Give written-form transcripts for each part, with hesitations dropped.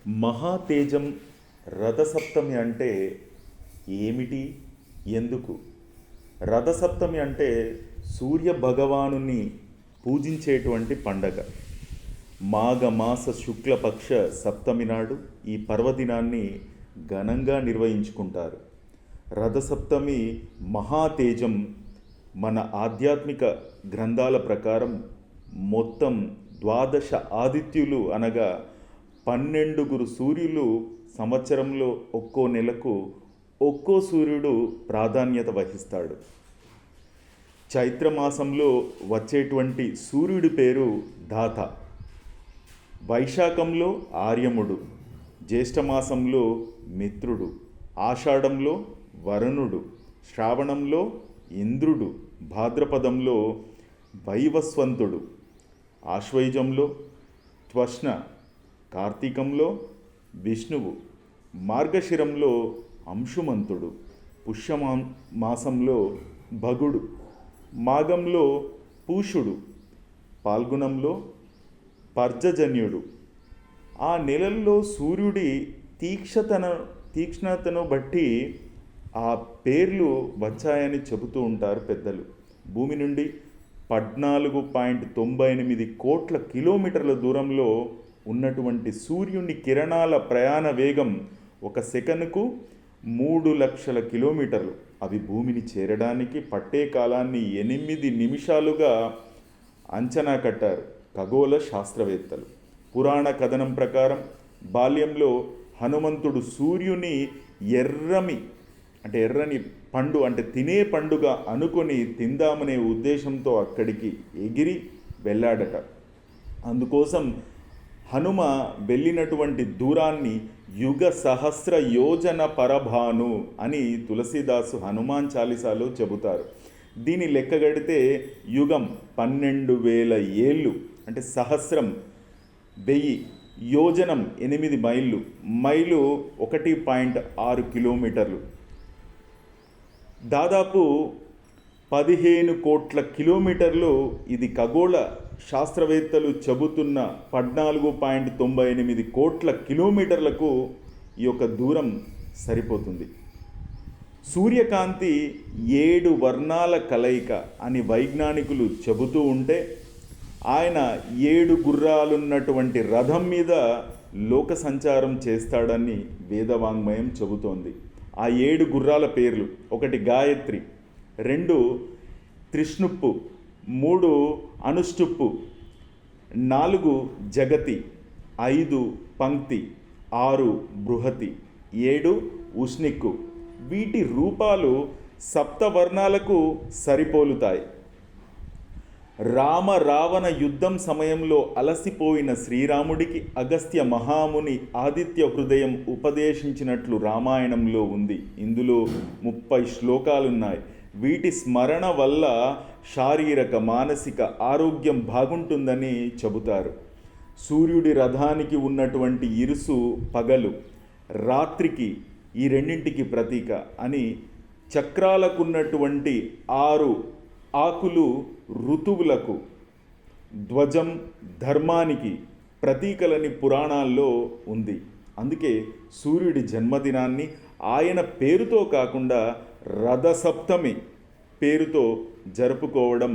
మహాతేజం రథసప్తమి అంటే ఏమిటి? ఎందుకు? రథసప్తమి అంటే సూర్య భగవానుని పూజించేటువంటి పండగ. మాఘమాస శుక్లపక్ష సప్తమి నాడు ఈ పర్వదినాన్ని ఘనంగా నిర్వహించుకుంటారు. రథసప్తమి మహాతేజం మన ఆధ్యాత్మిక గ్రంథాల ప్రకారం మొత్తం ద్వాదశ ఆదిత్యులు అనగా 12 సూర్యులు సంవత్సరంలో ఒక్కో నెలకు ఒక్కో సూర్యుడు ప్రాధాన్యత వహిస్తాడు. చైత్రమాసంలో వచ్చేటువంటి సూర్యుడి పేరు ధాత, వైశాఖంలో ఆర్యముడు, జ్యేష్ఠమాసంలో మిత్రుడు, ఆషాఢంలో వరుణుడు, శ్రావణంలో ఇంద్రుడు, భాద్రపదంలో వైవస్వంతుడు, ఆశ్వయుజంలో త్వష్ణ, కార్తీకంలో విష్ణువు, మార్గశిరంలో అంశుమంతుడు, మాసంలో భగుడు, మాఘంలో పూషుడు, పాల్గుణంలో పర్జజన్యుడు. ఆ నెలల్లో సూర్యుడి తీక్ష్ణతను బట్టి ఆ పేర్లు వచ్చాయని చెబుతూ ఉంటారు పెద్దలు. భూమి నుండి 14.98 కోట్ల కిలోమీటర్ల దూరంలో ఉన్నటువంటి సూర్యుని కిరణాల ప్రయాణ వేగం ఒక సెకనుకు 3 లక్షల కిలోమీటర్లు. అవి భూమిని చేరడానికి పట్టే కాలాన్ని 8 నిమిషాలుగా అంచనా కట్టారు ఖగోళ శాస్త్రవేత్తలు. పురాణ కథనం ప్రకారం బాల్యంలో హనుమంతుడు సూర్యుని ఎర్రని పండు అంటే తినే పండుగ అనుకొని తిందామనే ఉద్దేశంతో అక్కడికి ఎగిరి వెళ్ళాడట. అందుకోసం హనుమ వెళ్ళినటువంటి దూరాన్ని యుగ సహస్ర యోజన పరభాను అని తులసీదాసు హనుమాన్ చాలీసాలో చెబుతారు. దీని లెక్కగడితే యుగం 12,000 ఏళ్ళు అంటే సహస్రం 1000, యోజనం 8 మైళ్ళు, మైలు 1.6 కిలోమీటర్లు, దాదాపు 15 కోట్ల కిలోమీటర్లు. ఇది ఖగోళ శాస్త్రవేత్తలు చెబుతున్న 14.98 కోట్ల కిలోమీటర్లకు ఈ యొక్క దూరం సరిపోతుంది. సూర్యకాంతి 7 వర్ణాల కలయిక అని వైజ్ఞానికులు చెబుతూ ఉంటే ఆయన 7 గుర్రాలున్నటువంటి రథం మీద లోక సంచారం చేస్తాడని వేదవాంగ్మయం చెబుతోంది. ఆ 7 గుర్రాల పేర్లు: 1 గాయత్రి, 2 త్రిష్ణుప్పు, 3 అనుష్టుప్పు, 4 జగతి, 5 పంక్తి, 6 బృహతి, 7 ఉష్ణిక్కు. వీటి రూపాలు సప్తవర్ణాలకు సరిపోలుతాయి. రావణ యుద్ధం సమయంలో అలసిపోయిన శ్రీరాముడికి అగస్త్య మహాముని ఆదిత్య హృదయం ఉపదేశించినట్లు రామాయణంలో ఉంది. ఇందులో 30 శ్లోకాలున్నాయి. వీటి స్మరణ వల్ల శారీరక మానసిక ఆరోగ్యం బాగుంటుందని చెబుతారు. సూర్యుడి రథానికి ఉన్నటువంటి ఇరుసు పగలు, రాత్రికి, ఈ రెండింటికి ప్రతీక అని, చక్రాలకున్నటువంటి 6 ఆకులు ఋతువులకు, ధ్వజం ధర్మానికి ప్రతీకలని పురాణాల్లో ఉంది. అందుకే సూర్యుడి జన్మదినాన్ని ఆయన పేరుతో కాకుండా రథసప్తమి పేరుతో జరుపుకోవడం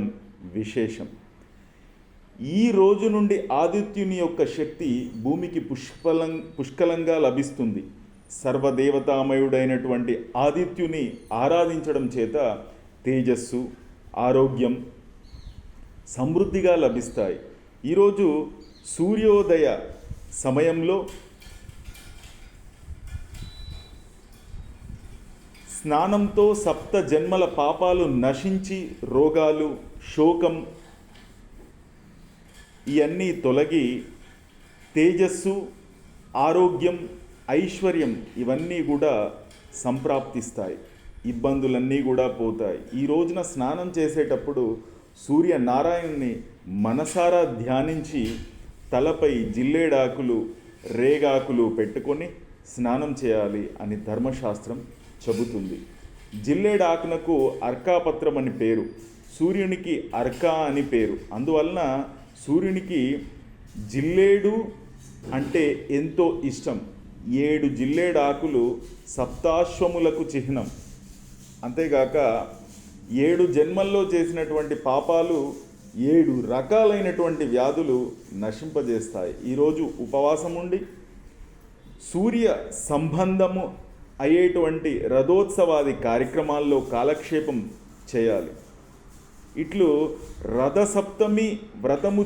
విశేషం. ఈ రోజు నుండి ఆదిత్యుని యొక్క శక్తి భూమికి పుష్కలంగా లభిస్తుంది. సర్వదేవతామయుడైనటువంటి ఆదిత్యుని ఆరాధించడం చేత తేజస్సు, ఆరోగ్యం, సమృద్ధిగా లభిస్తాయి. ఈరోజు సూర్యోదయ సమయంలో స్నానంతో 7 జన్మల పాపాలు నశించి రోగాలు, శోకం ఇవన్నీ తొలగి తేజస్సు, ఆరోగ్యం, ఐశ్వర్యం ఇవన్నీ కూడా సంప్రాప్తిస్తాయి. ఇబ్బందులన్నీ కూడా పోతాయి. ఈ రోజున స్నానం చేసేటప్పుడు సూర్యనారాయణుని మనసారా ధ్యానించి తలపై జిల్లేడాకులు, రేగాకులు పెట్టుకొని స్నానం చేయాలి అని ధర్మశాస్త్రం చెబుతుంది. జిల్లేడాకునకు అర్కాపత్రం అని పేరు, సూర్యునికి అర్కా అని పేరు. అందువలన సూర్యునికి జిల్లేడు అంటే ఎంతో ఇష్టం. 7 జిల్లేడాకులు సప్తాశ్వములకు చిహ్నం. అంతేగాక 7 జన్మల్లో చేసినటువంటి పాపాలు 7 రకాలైనటువంటి వ్యాధులు నశింపజేస్తాయి. ఈరోజు ఉపవాసం ఉండి సూర్య సంబంధము అయ్యేటువంటి రథోత్సవాది కార్యక్రమాల్లో కాలక్షేపం చేయాలి. ఇట్లు రథసప్తమి వ్రతము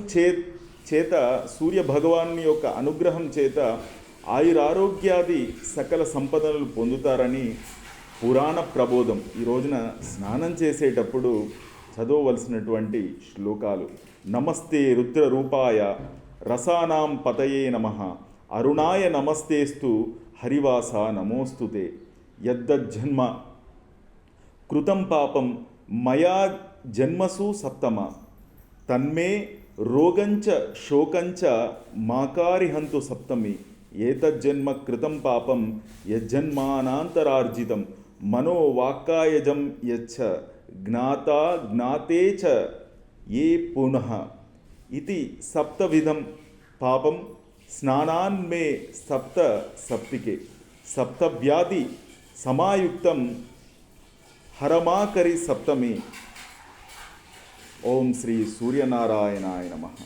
చేత సూర్య భగవాను యొక్క అనుగ్రహం చేత ఆయురారోగ్యాది సకల సంపదలు పొందుతారని పురాణ ప్రబోధం. ఈ రోజున స్నానం చేసేటప్పుడు చదవవలసినటువంటి శ్లోకాలు: నమస్తే రుద్రరూపాయ రసానాం పతయే నమః, అరుణాయ నమస్తేస్తు హరివాస నమోస్తుతే, యద్దజ్జన్మ కృతం పాపం మయా జన్మసు సప్తమ, తన్మే రోగంచ శోకంచ మాకారిహంతు సప్తమి, ఏతజ్జన్మ కృతం పాపం యజ్జన్మానాంతరార్జితం, మనోవాక్కాయజం యచ్చ జ్ఞాతా జ్ఞాతే చ ఏ పునః ఇతి సప్తవిధం పాపం స్నానాన్మే సప్త సప్తికే, సప్తవ్యాధి సమాయుక్తం హరమాకరి సప్తమి. ఓం శ్రీ సూర్యనారాయణాయ నమః.